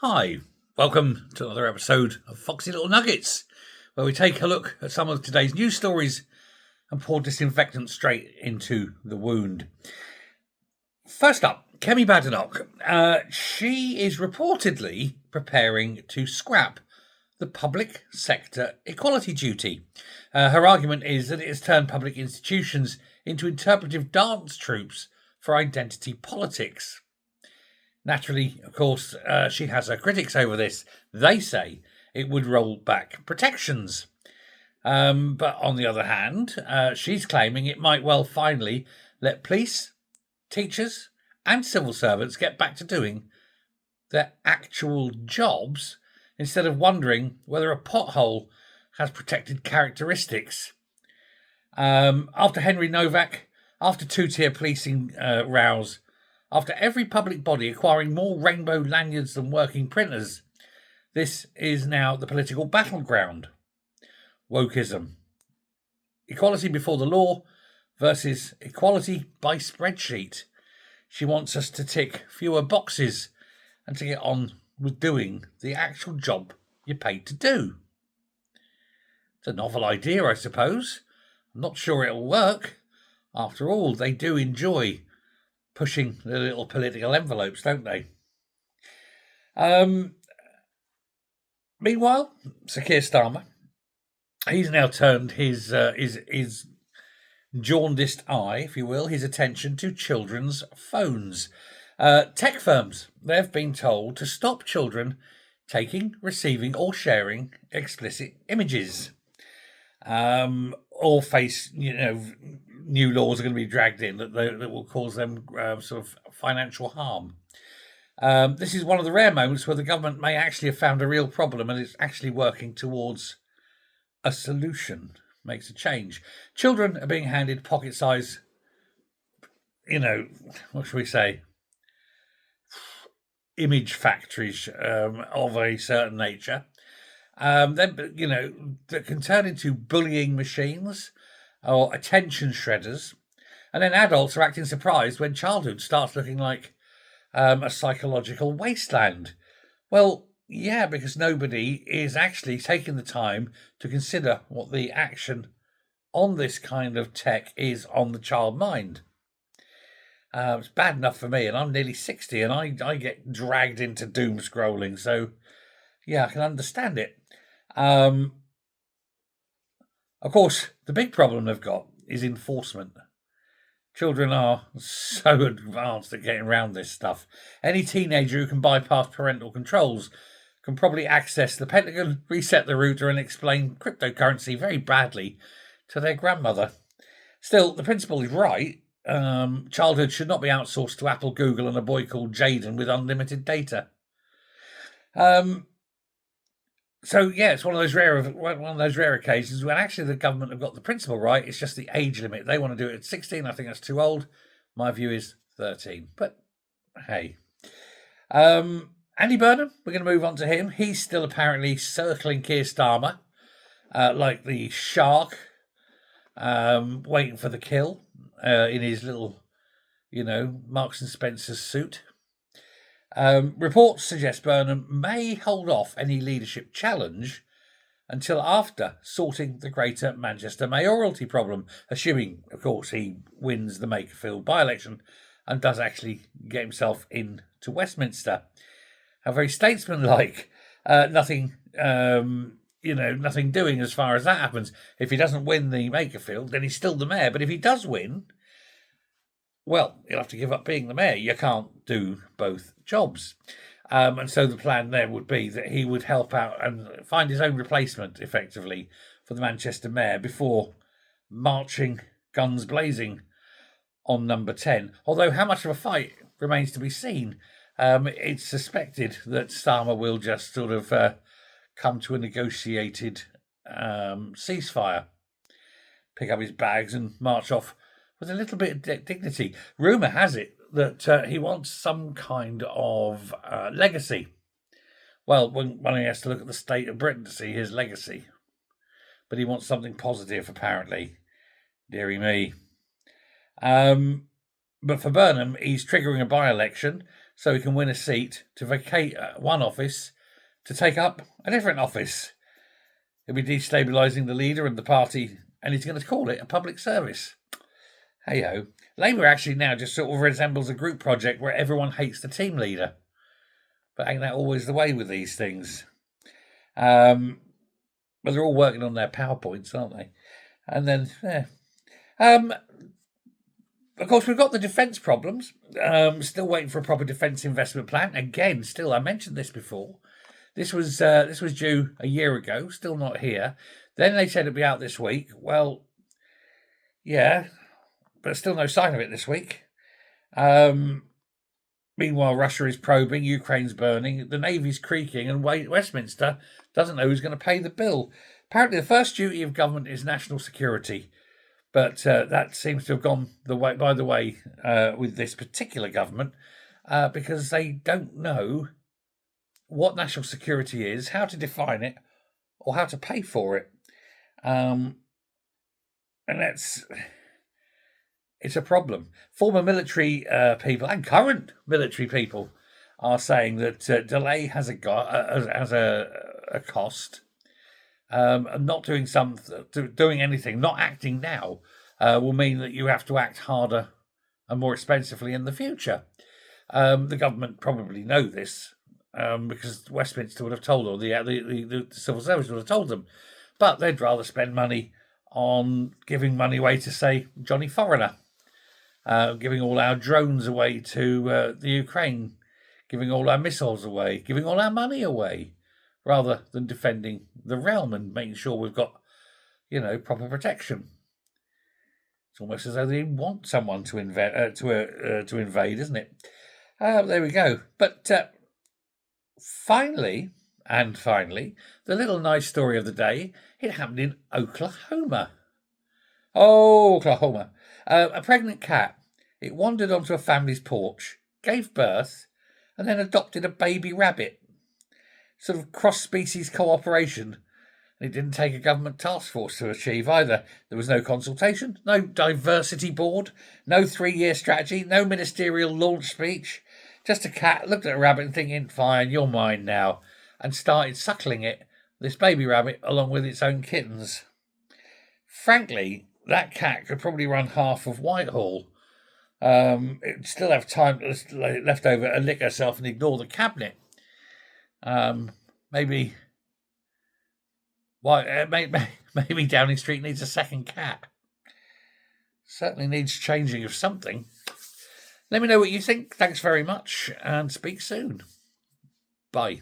Hi, welcome to another episode of Foxy Little Nuggets, where we take a look at some of today's news stories and pour disinfectant straight into the wound. First up, Kemi Badenoch. She is reportedly preparing to scrap the public sector equality duty. Her argument is that it has turned public institutions into interpretive dance troupes for identity politics. Naturally, of course, she has her critics over this. They say it would roll back protections. But on the other hand, she's claiming it might well finally let police, teachers, and civil servants get back to doing their actual jobs instead of wondering whether a pothole has protected characteristics. After Henry Novak, after two-tier policing rows, after every public body acquiring more rainbow lanyards than working printers, this is now the political battleground. Wokeism. Equality before the law versus equality by spreadsheet. She wants us to tick fewer boxes and to get on with doing the actual job you're paid to do. It's a novel idea, I suppose. I'm not sure it'll work. After all, they do enjoy pushing the little political envelopes, don't they? Meanwhile, Sir Keir Starmer, he's now turned his jaundiced eye, if you will, his attention to children's phones. Tech firms, they've been told to stop children taking, receiving, or sharing explicit images. All face, new laws are going to be dragged in that will cause them sort of financial harm. This is one of the rare moments where the government may actually have found a real problem and is actually working towards a solution. Makes a change. Children are being handed pocket-sized, what should we say, image factories of a certain nature. That can turn into bullying machines or attention shredders. And then adults are acting surprised when childhood starts looking like a psychological wasteland. Well, yeah, because nobody is actually taking the time to consider what the action on this kind of tech is on the child mind. It's bad enough for me, and I'm nearly 60, and I get dragged into doom scrolling. So, yeah, I can understand it. Of course, the big problem they've got is enforcement. Children are so advanced at getting around this stuff. Any teenager who can bypass parental controls can probably access the Pentagon, reset the router, and explain cryptocurrency very badly to their grandmother. Still, the principle is right. Childhood should not be outsourced to Apple, Google, and a boy called Jaden with unlimited data. So yeah, it's one of those rare occasions when actually the government have got the principle right. It's just the age limit. They want to do it at 16. I think that's too old. My view is 13. But hey, Andy Burnham. We're going to move on to him. He's still apparently circling Keir Starmer like the shark, waiting for the kill in his little, Marks and Spencer's suit. Reports suggest Burnham may hold off any leadership challenge until after sorting the Greater Manchester mayoralty problem, assuming, of course, he wins the Makerfield by-election and does actually get himself into Westminster. How very statesmanlike. Nothing doing as far as that happens. If he doesn't win the Makerfield, then he's still the mayor. But if he does win, well, he'll have to give up being the mayor. You can't do both jobs. And so the plan there would be that he would help out and find his own replacement, effectively, for the Manchester mayor before marching guns blazing on number 10. Although how much of a fight remains to be seen. It's suspected that Starmer will just sort of come to a negotiated ceasefire, pick up his bags and march off with a little bit of dignity. Rumour has it that he wants some kind of legacy. Well, when he has to look at the state of Britain to see his legacy. But he wants something positive, apparently. Deary me. But for Burnham, he's triggering a by-election. so he can win a seat to vacate one office to take up a different office. He'll be destabilising the leader and the party, and he's going to call it a public service. Hey-ho. Labour actually now just sort of resembles a group project where everyone hates the team leader. But ain't that always the way with these things? But they're all working on their PowerPoints, aren't they? And then, of course, we've got the defence problems. Still waiting for a proper defence investment plan. Again, still, I mentioned this before. This was due a year ago. Still not here. Then they said it'd be out this week. Well, yeah, but still no sign of it this week. Meanwhile, Russia is probing, Ukraine's burning, the Navy's creaking, and Westminster doesn't know who's going to pay the bill. Apparently, the first duty of government is national security, but that seems to have gone by the way with this particular government because they don't know what national security is, how to define it, or how to pay for it. And it's a problem. Former military people and current military people are saying that delay has a cost. Not doing anything, not acting now, will mean that you have to act harder and more expensively in the future. The government probably know this because Westminster would have told them, or the civil service would have told them, but they'd rather spend money on giving money away to, say, Johnny Foreigner, giving all our drones away to the Ukraine, giving all our missiles away, giving all our money away, rather than defending the realm and making sure we've got, proper protection. It's almost as though they want someone to invade, isn't it? There we go. But finally, the little nice story of the day, it happened in Oklahoma. Oh, Oklahoma. A pregnant cat, it wandered onto a family's porch, gave birth, and then adopted a baby rabbit. Sort of cross-species cooperation. It didn't take a government task force to achieve either. There was no consultation, no diversity board, no 3-year strategy, no ministerial launch speech. Just a cat looked at a rabbit and thinking, fine, you're mine now, and started suckling it, this baby rabbit, along with its own kittens. Frankly, that cat could probably run half of Whitehall. It'd still have time left over to lick herself and ignore the cabinet. Maybe Downing Street needs a second cat. Certainly needs changing of something. Let me know what you think. Thanks very much and speak soon. Bye.